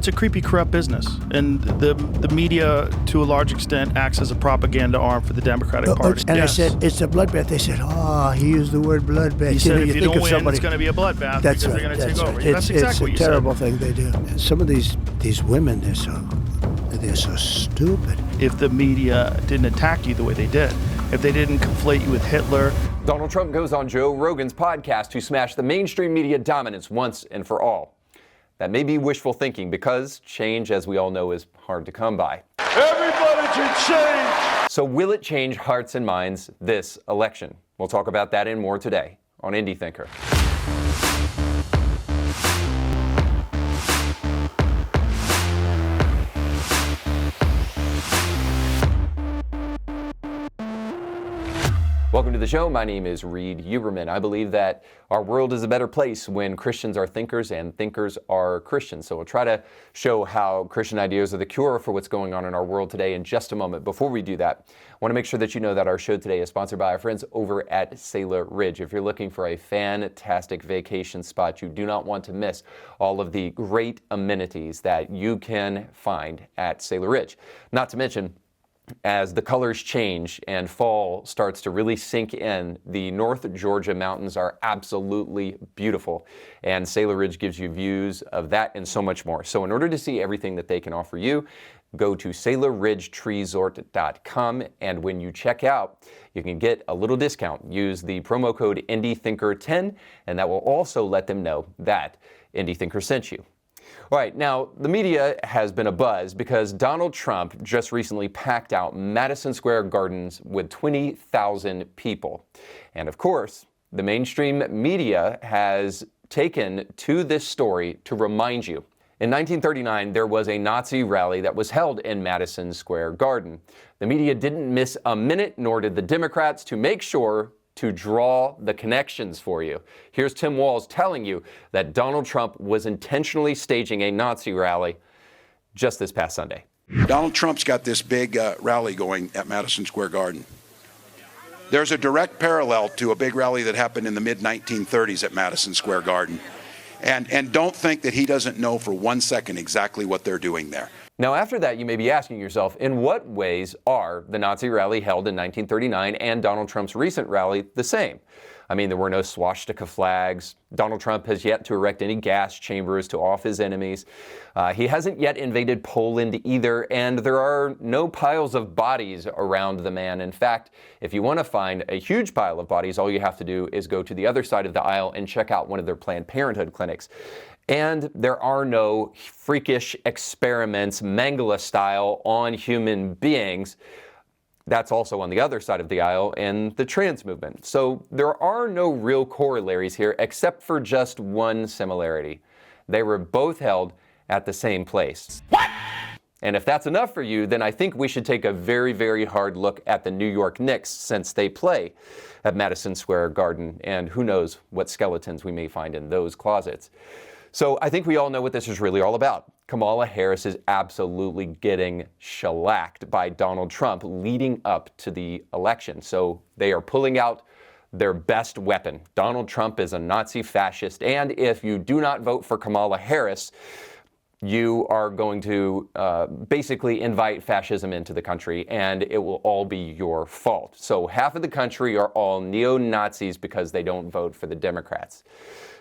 it's a creepy, corrupt business, and the media, to a large extent, acts as a propaganda arm for the Democratic Party. And I said, it's a bloodbath. They said, he used the word bloodbath. He said, if you don't win, it's going to be a bloodbath because they're going to take over. That's exactly what you said. It's a terrible thing they do. Some of these women, they're so stupid. If the media didn't attack you the way they did, if they didn't conflate you with Hitler. Donald Trump goes on Joe Rogan's podcast to smash the mainstream media dominance once and for all. That may be wishful thinking because change, as we all know, is hard to come by. Everybody should change! So will it change hearts and minds this election? We'll talk about that and more today on Indie Thinker. Welcome to the show. My name is Reed Huberman. I believe that our world is a better place when Christians are thinkers and thinkers are Christians. So we'll try to show how Christian ideas are the cure for what's going on in our world today in just a moment. Before we do that, I want to make sure that you know that our show today is sponsored by our friends over at Sailor Ridge. If you're looking for a fantastic vacation spot, you do not want to miss all of the great amenities that you can find at Sailor Ridge. Not to mention, as the colors change and fall starts to really sink in, the North Georgia mountains are absolutely beautiful. And Sailor Ridge gives you views of that and so much more. So in order to see everything that they can offer you, go to SailorRidgeTreeSort.com, and when you check out, you can get a little discount. Use the promo code IndieThinker10, and that will also let them know that Indie Thinker sent you. All right, now, the media has been abuzz because Donald Trump just recently packed out Madison Square Gardens with 20,000 people. And of course, the mainstream media has taken to this story to remind you. In 1939, there was a Nazi rally that was held in Madison Square Garden. The media didn't miss a minute, nor did the Democrats, to make sure to draw the connections for you. Here's Tim Walz telling you that Donald Trump was intentionally staging a Nazi rally just this past Sunday. Donald Trump's got this big rally going at Madison Square Garden. There's a direct parallel to a big rally that happened in the mid-1930s at Madison Square Garden. And don't think that he doesn't know for 1 second exactly what they're doing there. Now, after that, you may be asking yourself, in what ways are the Nazi rally held in 1939 and Donald Trump's recent rally the same? I mean, there were no swastika flags. Donald Trump has yet to erect any gas chambers to off his enemies. He hasn't yet invaded Poland either, and there are no piles of bodies around the man. In fact, if you want to find a huge pile of bodies, all you have to do is go to the other side of the aisle and check out one of their Planned Parenthood clinics. And there are no freakish experiments, Mengele style, on human beings. That's also on the other side of the aisle in the trans movement. So there are no real corollaries here except for just one similarity. They were both held at the same place. What? And if that's enough for you, then I think we should take a very, very hard look at the New York Knicks, since they play at Madison Square Garden, and who knows what skeletons we may find in those closets. So I think we all know what this is really all about. Kamala Harris is absolutely getting shellacked by Donald Trump leading up to the election. So they are pulling out their best weapon. Donald Trump is a Nazi fascist, and if you do not vote for Kamala Harris, you are going to basically invite fascism into the country, and it will all be your fault. So half of the country are all neo-Nazis because they don't vote for the Democrats.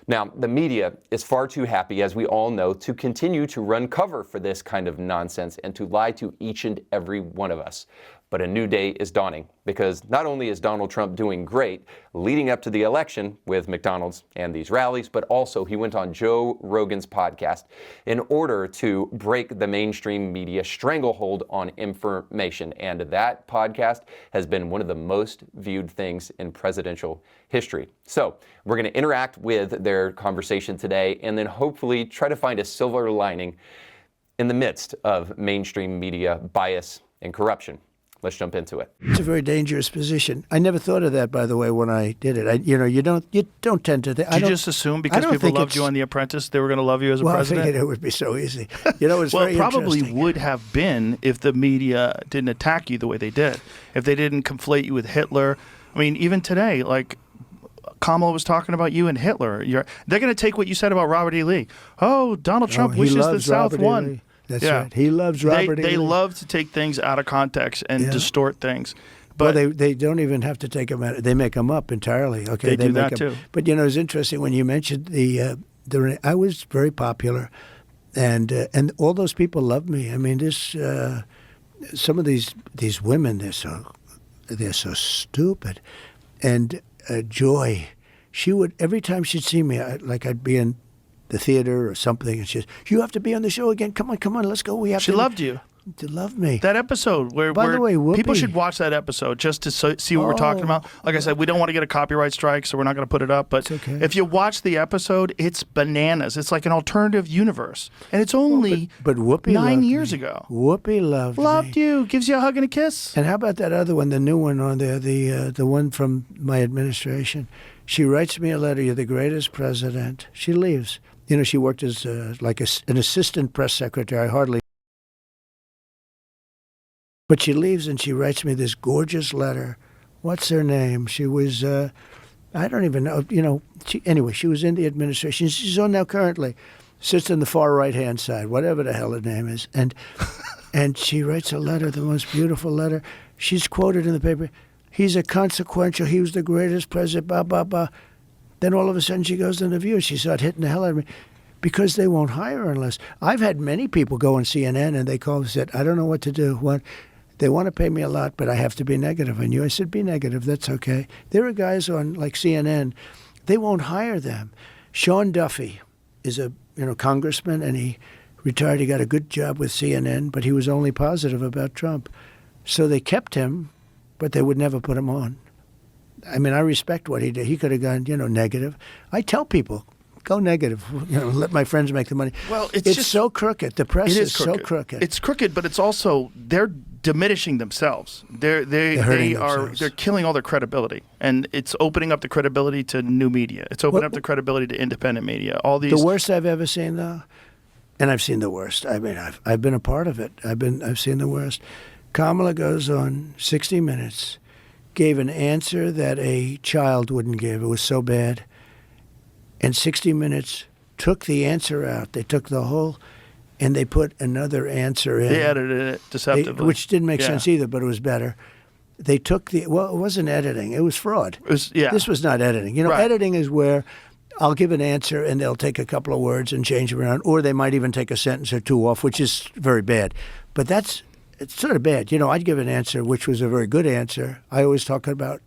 Now, the media is far too happy, as we all know, to continue to run cover for this kind of nonsense and to lie to each and every one of us. But a new day is dawning, because not only is Donald Trump doing great leading up to the election with McDonald's and these rallies, but also he went on Joe Rogan's podcast in order to break the mainstream media stranglehold on information. And that podcast has been one of the most viewed things in presidential history. So we're going to interact with their conversation today and then hopefully try to find a silver lining in the midst of mainstream media bias and corruption. Let's jump into it. It's a very dangerous position. I never thought of that, by the way, when I did it. You don't tend to think. Did you just assume because people loved you on The Apprentice, they were going to love you as a president? I figured it would be so easy. It's well, very it probably interesting. would have been if the media didn't attack you the way they did. If they didn't conflate you with Hitler. I mean, even today, like Kamala was talking about you and Hitler. They're going to take what you said about Robert E. Lee. Oh, Donald Trump he wishes the loves South Robert E. won. Lee. That's right. He loves Robert E. They Lee. love to take things out of context and distort things. But they don't even have to take them out. They make them up entirely. Okay, They do make that, them. too. But it's interesting when you mentioned I was very popular, and all those people loved me. I mean, some of these women, they're so stupid, and Joy, she would every time she'd see me, I'd be in the theater or something, and she'd, you have to be on the show again. Come on, let's go. She loved you. To love me. That episode where the way, Whoopi, people should watch that episode just to see what we're talking about. Like I said, we don't want to get a copyright strike, so we're not going to put it up. But okay. If you watch the episode, it's bananas. It's like an alternative universe, and it's only but Whoopi 9 years ago. Whoopi loved me. You, gives you a hug and a kiss. And how about that other one, the new one on there, the one from my administration? She writes me a letter. You're the greatest president. She leaves. She worked as an assistant press secretary. But she leaves and she writes me this gorgeous letter. What's her name? She was, I don't even know. She was in the administration. She's on now currently. Sits on the far right-hand side, whatever the hell her name is. And she writes a letter, the most beautiful letter. She's quoted in the paper. He was the greatest president, blah, blah, blah. Then all of a sudden she goes to the View. She started hitting the hell out of me. Because they won't hire her unless. I've had many people go on CNN and they call and said, I don't know what to do. They want to pay me a lot, but I have to be negative on you. I said, be negative. That's okay. There are guys on like CNN, they won't hire them. Sean Duffy is a congressman, and he retired. He got a good job with CNN, but he was only positive about Trump. So they kept him, but they would never put him on. I mean, I respect what he did. He could have gone, negative. I tell people, go negative. Let my friends make the money. Well, it's just so crooked. The press is so crooked. It's crooked, but it's also they're diminishing themselves. They're killing all their credibility, and it's opening up the credibility to new media. It's opening up the credibility to independent media. All these. The worst I've ever seen, though, and I've seen the worst. I mean, I've been a part of it. I've seen the worst. Kamala goes on 60 Minutes, gave an answer that a child wouldn't give. It was so bad. And 60 Minutes took the answer out. They took the whole, and they put another answer in. They edited it deceptively. Which didn't make sense either, but it was better. They took it wasn't editing. It was fraud. This was not editing. Editing is where I'll give an answer and they'll take a couple of words and change them around, or they might even take a sentence or two off, which is very bad. But it's sort of bad. I'd give an answer which was a very good answer. I always talk about,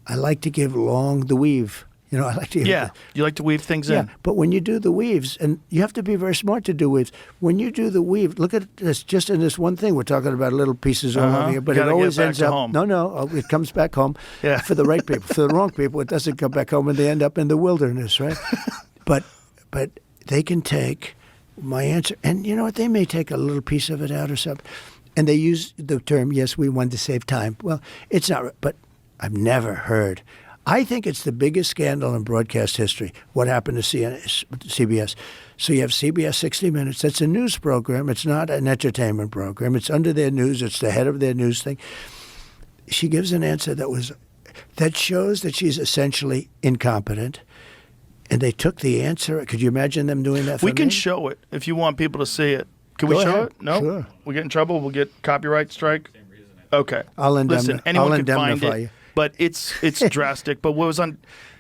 I like to give the weave. I like to. You like to weave things in. But when you do the weaves, and you have to be very smart to do weaves. When you do the weave, look at this. Just in this one thing, we're talking about little pieces all over here, but it always ends up. Home. No, it comes back home. For the right people. For the wrong people, it doesn't come back home, and they end up in the wilderness, right? but they can take my answer, and you know what? They may take a little piece of it out or something, and they use the term, "Yes, we wanted to save time." Well, it's not. But I've never heard. I think it's the biggest scandal in broadcast history, what happened to CBS. So you have CBS 60 Minutes. That's a news program. It's not an entertainment program. It's under their news. It's the head of their news thing. She gives an answer that shows that she's essentially incompetent. And they took the answer. Could you imagine them doing that for me? We can show it if you want people to see it. Can we show it? No? Sure. We get in trouble. We'll get copyright strike. Okay. Listen, anyone can find indemnify it. you. But it's drastic. But what was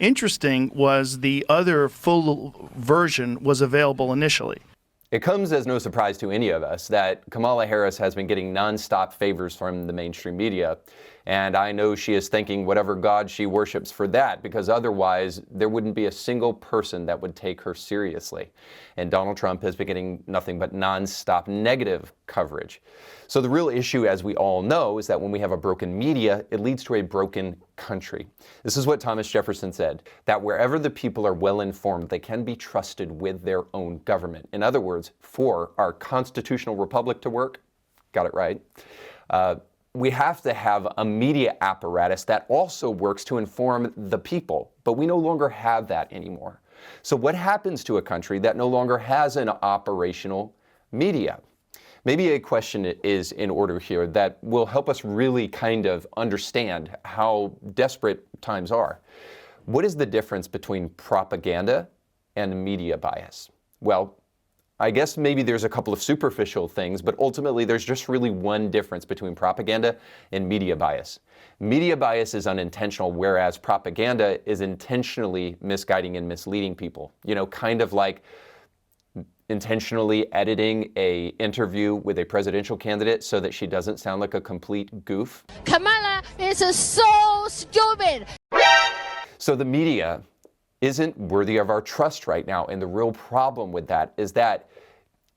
interesting was the other full version was available initially. It comes as no surprise to any of us that Kamala Harris has been getting nonstop favors from the mainstream media. And I know she is thanking whatever God she worships for that, because otherwise there wouldn't be a single person that would take her seriously. And Donald Trump has been getting nothing but nonstop negative coverage. So the real issue, as we all know, is that when we have a broken media, it leads to a broken country. This is what Thomas Jefferson said, that wherever the people are well informed, they can be trusted with their own government. In other words, for our constitutional republic to work, got it right, we have to have a media apparatus that also works to inform the people, but we no longer have that anymore. So what happens to a country that no longer has an operational media? Maybe a question is in order here that will help us really kind of understand how desperate times are. What is the difference between propaganda and media bias? Well, I guess maybe there's a couple of superficial things, but ultimately there's just really one difference between propaganda and media bias. Media bias is unintentional, whereas propaganda is intentionally misguiding and misleading people. You know, kind of like intentionally editing an interview with a presidential candidate so that she doesn't sound like a complete goof. Kamala is so stupid. So the media isn't worthy of our trust right now. And the real problem with that is that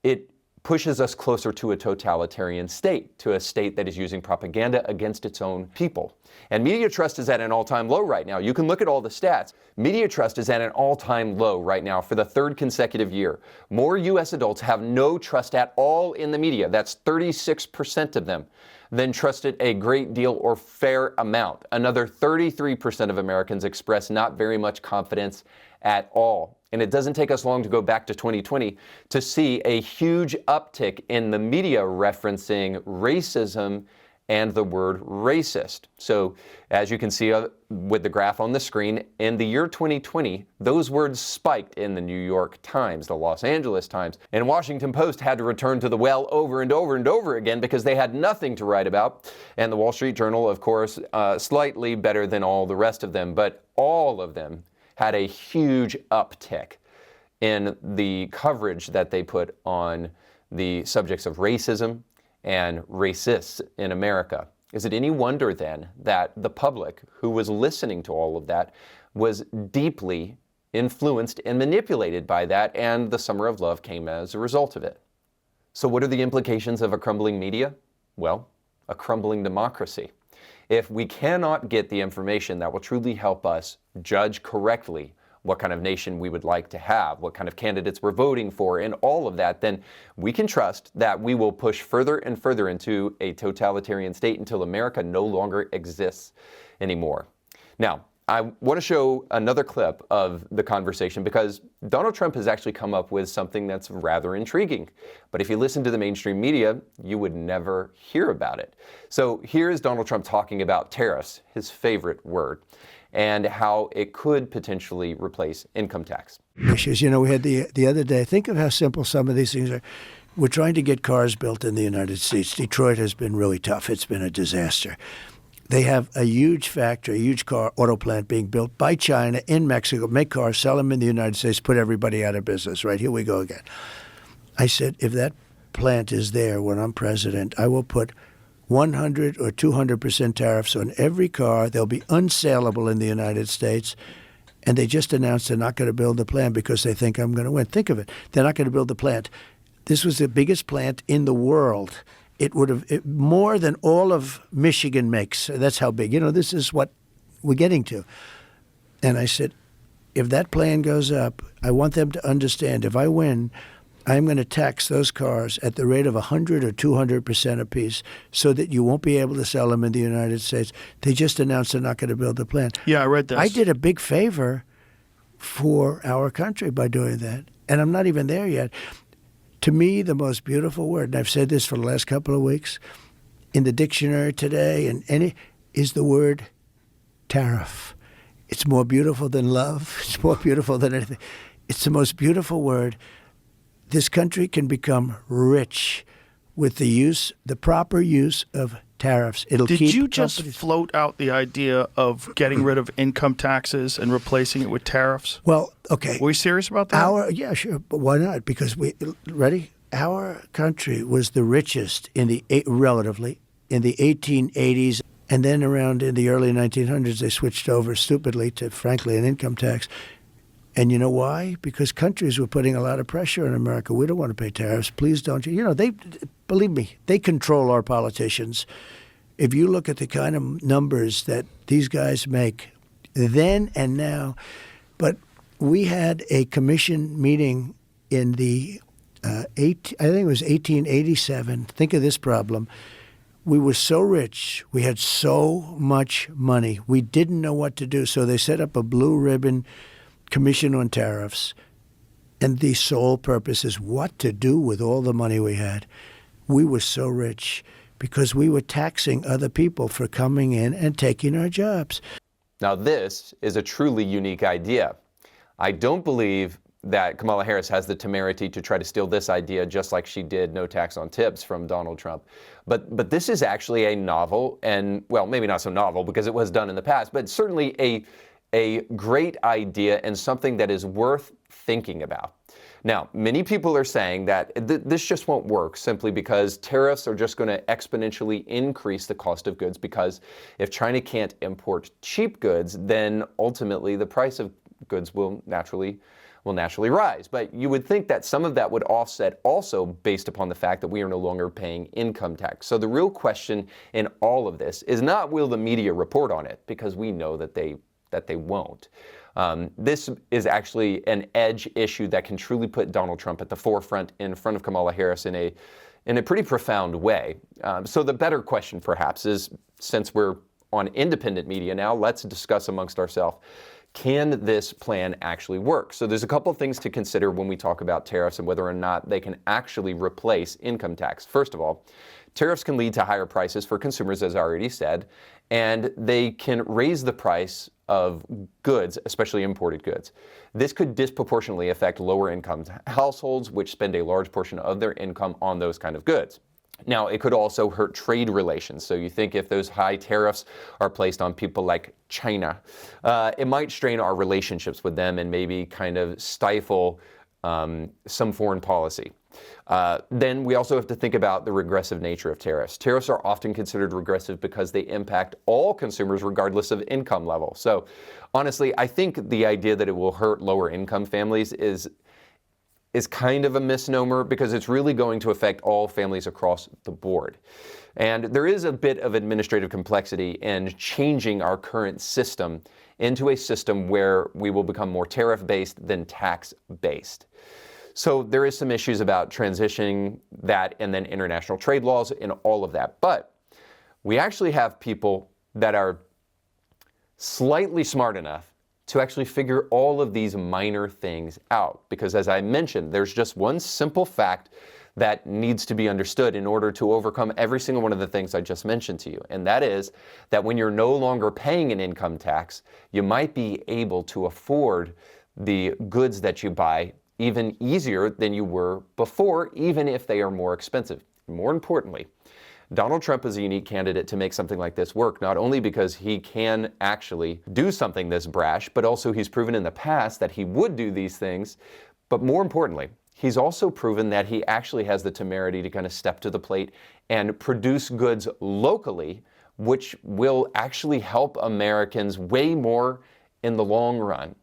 it pushes us closer to a totalitarian state, to a state that is using propaganda against its own people. And media trust is at an all-time low right now. You can look at all the stats. Media trust is at an all-time low right now for the third consecutive year. More U.S. adults have no trust at all in the media. That's 36% of them. Then trusted a great deal or fair amount. Another 33% of Americans express not very much confidence at all. And it doesn't take us long to go back to 2020 to see a huge uptick in the media referencing racism and the word racist. So as you can see with the graph on the screen, in the year 2020, those words spiked in the New York Times, the Los Angeles Times, and Washington Post had to return to the well over and over and over again because they had nothing to write about. And the Wall Street Journal, of course, slightly better than all the rest of them, but all of them had a huge uptick in the coverage that they put on the subjects of racism and racists in America. Is it any wonder then that the public who was listening to all of that was deeply influenced and manipulated by that, and the Summer of Love came as a result of it? So what are the implications of a crumbling media? Well, a crumbling democracy. If we cannot get the information that will truly help us judge correctly what kind of nation we would like to have, what kind of candidates we're voting for, and all of that, then we can trust that we will push further and further into a totalitarian state until America no longer exists anymore. Now, I want to show another clip of the conversation because Donald Trump has actually come up with something that's rather intriguing. But if you listen to the mainstream media, you would never hear about it. So here is Donald Trump talking about tariffs, his favorite word, and how it could potentially replace income tax. Issues. You know, we had the other day, think of how simple some of these things are. We're trying to get cars built in the United States. Detroit has been really tough. It's been a disaster. They have a huge factory, a huge car auto plant being built by China in Mexico, make cars, sell them in the United States, put everybody out of business. Right, here we go again. I said, if that plant is there when I'm president, I will put 100 or 200% tariffs on every car. They'll be unsaleable in the United States. And they just announced they're not going to build the plant because they think I'm going to win. Think of it. They're not going to build the plant. This was the biggest plant in the world. It would have more than all of Michigan makes. That's how big. You know, this is what we're getting to. And I said, if that plan goes up, I want them to understand if I win, I'm going to tax those cars at the rate of 100 or 200% apiece so that you won't be able to sell them in the United States. They just announced they're not going to build the plant. Yeah, I read this. I did a big favor for our country by doing that. And I'm not even there yet. To me, the most beautiful word, and I've said this for the last couple of weeks, in the dictionary today, is the word tariff. It's more beautiful than love. It's more beautiful than anything. It's the most beautiful word. This country can become rich with the proper use of tariffs. Did you just float out the idea of getting rid of income taxes and replacing it with tariffs? Well, okay. Were you serious about that? Yeah, sure. But why not? Because ready? Our country was the richest relatively in the 1880s. And then around in the early 1900s, they switched over stupidly to, frankly, an income tax. And you know why? Because countries were putting a lot of pressure on America. We don't want to pay tariffs. Please don't. You know, believe me, they control our politicians. If you look at the kind of numbers that these guys make then and now. But we had a commission meeting in I think it was 1887. Think of this problem. We were so rich. We had so much money. We didn't know what to do. So they set up a blue ribbon commission on tariffs, and the sole purpose is what to do with all the money we had. We were so rich because we were taxing other people for coming in and taking our jobs. Now, this is a truly unique idea. I don't believe that Kamala Harris has the temerity to try to steal this idea just like she did no tax on tips from Donald Trump. But this is actually a novel and, well, maybe not so novel because it was done in the past, but certainly a great idea and something that is worth thinking about. Now, many people are saying that this just won't work simply because tariffs are just going to exponentially increase the cost of goods, because if China can't import cheap goods, then ultimately the price of goods will naturally rise. But you would think that some of that would offset also based upon the fact that we are no longer paying income tax. So the real question in all of this is not will the media report on it, because we know that they won't. This is actually an edge issue that can truly put Donald Trump at the forefront in front of Kamala Harris in a pretty profound way. So the better question perhaps is, since we're on independent media now, let's discuss amongst ourselves, can this plan actually work? So there's a couple of things to consider when we talk about tariffs and whether or not they can actually replace income tax. First of all, tariffs can lead to higher prices for consumers, as I already said, and they can raise the price of goods, especially imported goods. This could disproportionately affect lower income households, which spend a large portion of their income on those kind of goods. Now, it could also hurt trade relations. So you think if those high tariffs are placed on people like China, it might strain our relationships with them and maybe kind of stifle some foreign policy. Then we also have to think about the regressive nature of tariffs. Tariffs are often considered regressive because they impact all consumers regardless of income level. So honestly, I think the idea that it will hurt lower income families is kind of a misnomer, because it's really going to affect all families across the board. And there is a bit of administrative complexity in changing our current system into a system where we will become more tariff-based than tax-based. So there is some issues about transitioning that and then international trade laws and all of that. But we actually have people that are slightly smart enough to actually figure all of these minor things out. Because as I mentioned, there's just one simple fact that needs to be understood in order to overcome every single one of the things I just mentioned to you. And that is that when you're no longer paying an income tax, you might be able to afford the goods that you buy even easier than you were before, even if they are more expensive. More importantly, Donald Trump is a unique candidate to make something like this work, not only because he can actually do something this brash, but also he's proven in the past that he would do these things. But more importantly, he's also proven that he actually has the temerity to kind of step to the plate and produce goods locally, which will actually help Americans way more in the long run.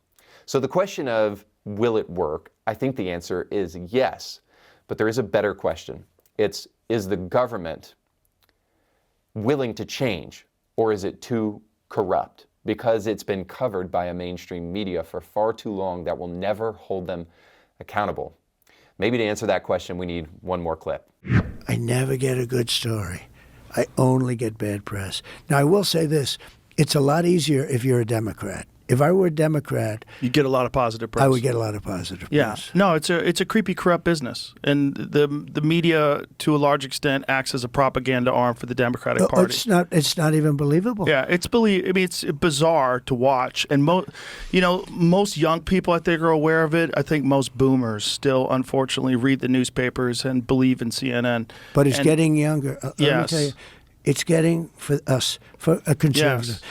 So the question of will it work? I think the answer is yes. But there is a better question. It's, is the government willing to change, or is it too corrupt? Because it's been covered by a mainstream media for far too long that will never hold them accountable. Maybe to answer that question, we need one more clip. I never get a good story. I only get bad press. Now, I will say this. It's a lot easier if you're a Democrat. If I were a Democrat, you get a lot of positive press. I would get a lot of positive press. No, it's a creepy, corrupt business, and the media, to a large extent, acts as a propaganda arm for the Democratic Party. It's not even believable. Yeah, it's bizarre to watch, and most young people, I think, are aware of it. I think most boomers still, unfortunately, read the newspapers and believe in CNN. But it's getting younger. Yes. Let me tell you, it's getting for us, for a conservative. Yes.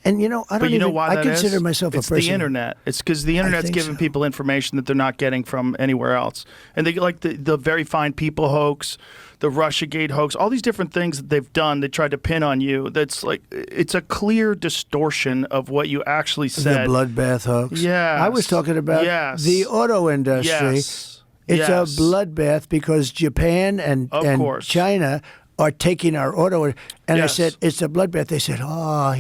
And I consider myself a person. It's the internet. It's because the internet's giving people information that they're not getting from anywhere else. And they like the Very Fine People hoax, the Russiagate hoax, all these different things that they've done. They tried to pin on you. That's like, it's a clear distortion of what you actually said. The bloodbath hoax. Yeah, I was talking about the auto industry. Yes. It's a bloodbath because Japan and China are taking our auto. And I said, it's a bloodbath. They said,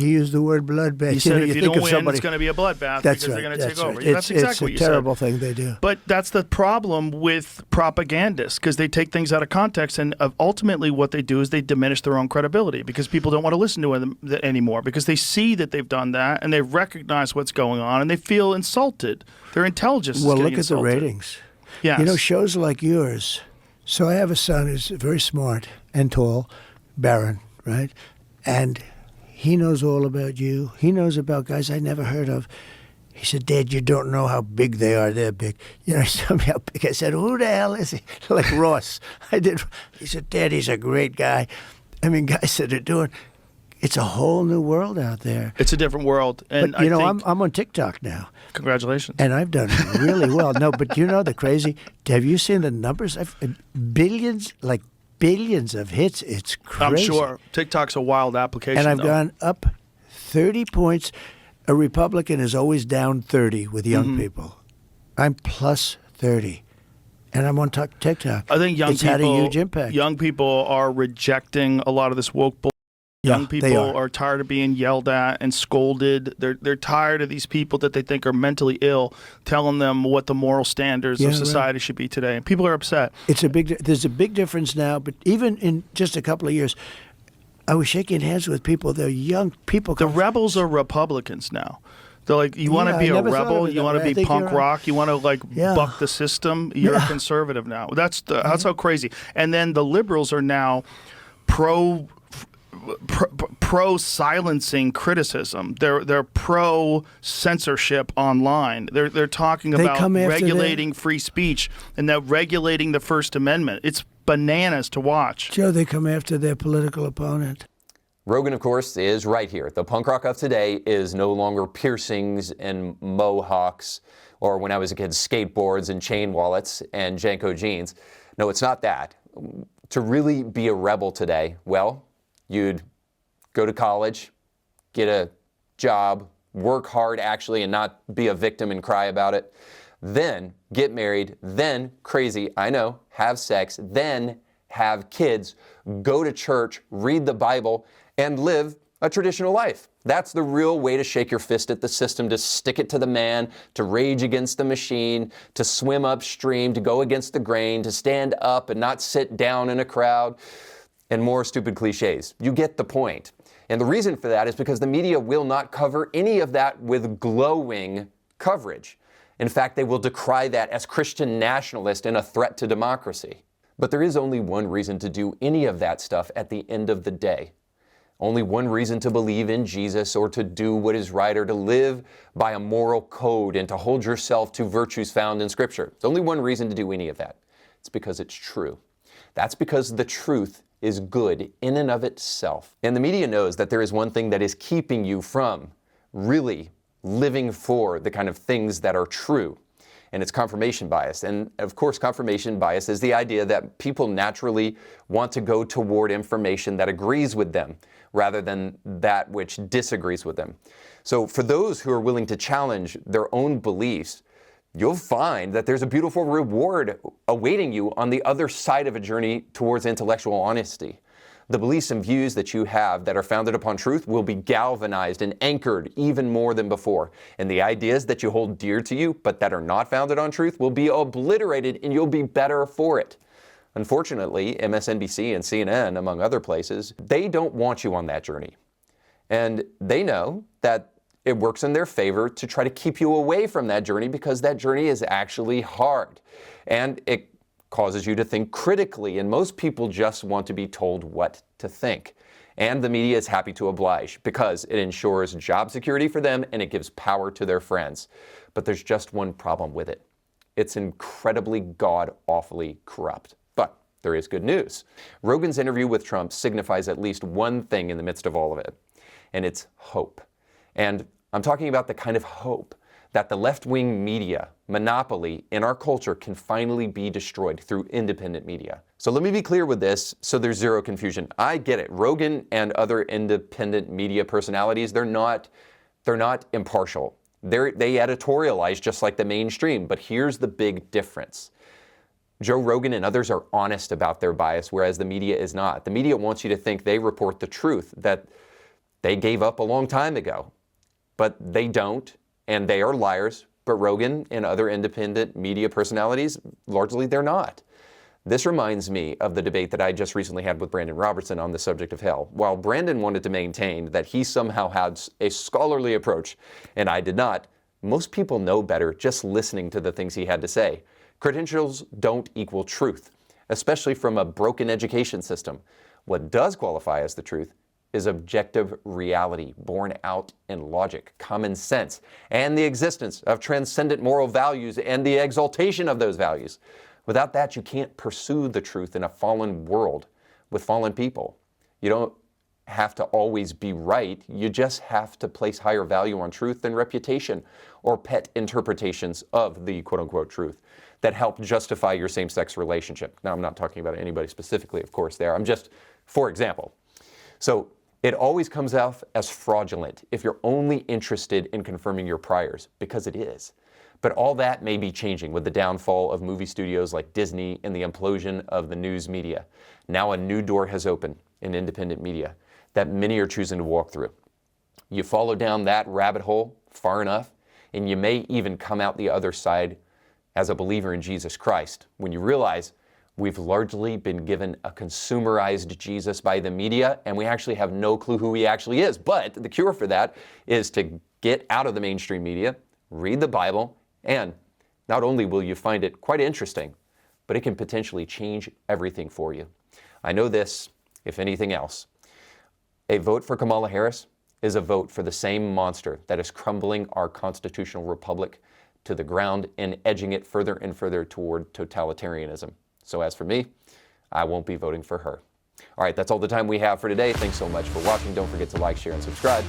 he used the word bloodbath. He said, if you don't win, somebody, it's going to be a bloodbath that's because right, they're going to take over. Right. That's exactly what you said. It's a terrible thing they do. But that's the problem with propagandists, because they take things out of context, and ultimately what they do is they diminish their own credibility because people don't want to listen to them anymore because they see that they've done that and they recognize what's going on and they feel insulted. Their intelligence is getting insulted. Look at the ratings. Yes. Shows like yours. So I have a son who's very smart and tall, Barron, right? And He knows all about you. He knows about guys I never heard of. He said, Dad, you don't know how big they are. They're big. You know, he told me how big. I said, who the hell is he? Like Ross. I did. He said, Dad, he's a great guy. I mean, guys that are doing, it's a whole new world out there. It's a different world. And But, you know, I'm on TikTok now. Congratulations. And I've done really well. No, but you know the crazy, have you seen the numbers? Billions of hits. It's crazy. I'm sure. TikTok's a wild application. And I've though. gone up 30 points. A Republican is always down 30 with young people. I'm plus 30. And I'm on TikTok. I think it's had a huge impact. Young people are rejecting a lot of this woke bull. Yeah, Young people they are. are tired of being yelled at and scolded. They're tired of these people that they think are mentally ill telling them what the moral standards of society should be today. And people are upset. There's a big difference now, but even in just a couple of years, I was shaking hands with people. They're young people. The rebels are Republicans now. They're like, you want to be I a never thought rebel, of it you that want way. I to be think punk you're right. rock, you want to buck the system. You're a conservative now. That's how crazy. And then the liberals are now pro silencing criticism. They're pro censorship online. They're talking about regulating free speech and they're regulating the First Amendment. It's bananas to watch. Joe, they come after their political opponent. Rogan, of course, is right here. The punk rock of today is no longer piercings and mohawks, or when I was a kid, skateboards and chain wallets and Janko jeans. No, it's not that. To really be a rebel today, well, you'd go to college, get a job, work hard actually, and not be a victim and cry about it. Then get married, then crazy, I know, have sex, then have kids, go to church, read the Bible, and live a traditional life. That's the real way to shake your fist at the system, to stick it to the man, to rage against the machine, to swim upstream, to go against the grain, to stand up and not sit down in a crowd, and more stupid cliches. You get the point. And the reason for that is because the media will not cover any of that with glowing coverage. In fact, they will decry that as Christian nationalist and a threat to democracy. But there is only one reason to do any of that stuff at the end of the day. Only one reason to believe in Jesus or to do what is right or to live by a moral code and to hold yourself to virtues found in Scripture. There's only one reason to do any of that. It's because it's true. That's because the truth is good in and of itself. And the media knows that there is one thing that is keeping you from really living for the kind of things that are true. And it's confirmation bias. And of course, confirmation bias is the idea that people naturally want to go toward information that agrees with them rather than that which disagrees with them. So for those who are willing to challenge their own beliefs, you'll find that there's a beautiful reward awaiting you on the other side of a journey towards intellectual honesty. The beliefs and views that you have that are founded upon truth will be galvanized and anchored even more than before. And the ideas that you hold dear to you, but that are not founded on truth, will be obliterated and you'll be better for it. Unfortunately, MSNBC and CNN, among other places, they don't want you on that journey. And they know that it works in their favor to try to keep you away from that journey because that journey is actually hard. And it causes you to think critically, and most people just want to be told what to think. And the media is happy to oblige because it ensures job security for them and it gives power to their friends. But there's just one problem with it. It's incredibly god-awfully corrupt. But there is good news. Rogan's interview with Trump signifies at least one thing in the midst of all of it, and it's hope. And I'm talking about the kind of hope that the left-wing media monopoly in our culture can finally be destroyed through independent media. So let me be clear with this so there's zero confusion. I get it. Rogan and other independent media personalities, they're not impartial. They editorialize just like the mainstream, but here's the big difference. Joe Rogan and others are honest about their bias, whereas the media is not. The media wants you to think they report the truth that they gave up a long time ago, but they don't. And they are liars, but Rogan and other independent media personalities, largely they're not. This reminds me of the debate that I just recently had with Brandon Robertson on the subject of hell. While Brandon wanted to maintain that he somehow had a scholarly approach, and I did not, most people know better just listening to the things he had to say. Credentials don't equal truth, especially from a broken education system. What does qualify as the truth is objective reality borne out in logic, common sense, and the existence of transcendent moral values and the exaltation of those values. Without that, you can't pursue the truth in a fallen world with fallen people. You don't have to always be right. You just have to place higher value on truth than reputation or pet interpretations of the quote-unquote truth that help justify your same-sex relationship. Now, I'm not talking about anybody specifically, of course, there. I'm just, for example. So it always comes off as fraudulent if you're only interested in confirming your priors, because it is. But all that may be changing with the downfall of movie studios like Disney and the implosion of the news media. Now a new door has opened in independent media that many are choosing to walk through. You follow down that rabbit hole far enough, and you may even come out the other side as a believer in Jesus Christ when you realize we've largely been given a consumerized Jesus by the media, and we actually have no clue who he actually is. But the cure for that is to get out of the mainstream media, read the Bible, and not only will you find it quite interesting, but it can potentially change everything for you. I know this, if anything else. A vote for Kamala Harris is a vote for the same monster that is crumbling our constitutional republic to the ground and edging it further and further toward totalitarianism. So as for me, I won't be voting for her. All right, that's all the time we have for today. Thanks so much for watching. Don't forget to like, share, and subscribe,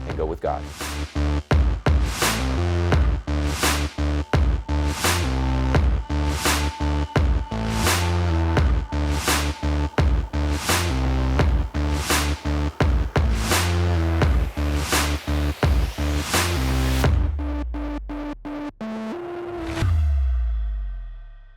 and go with God.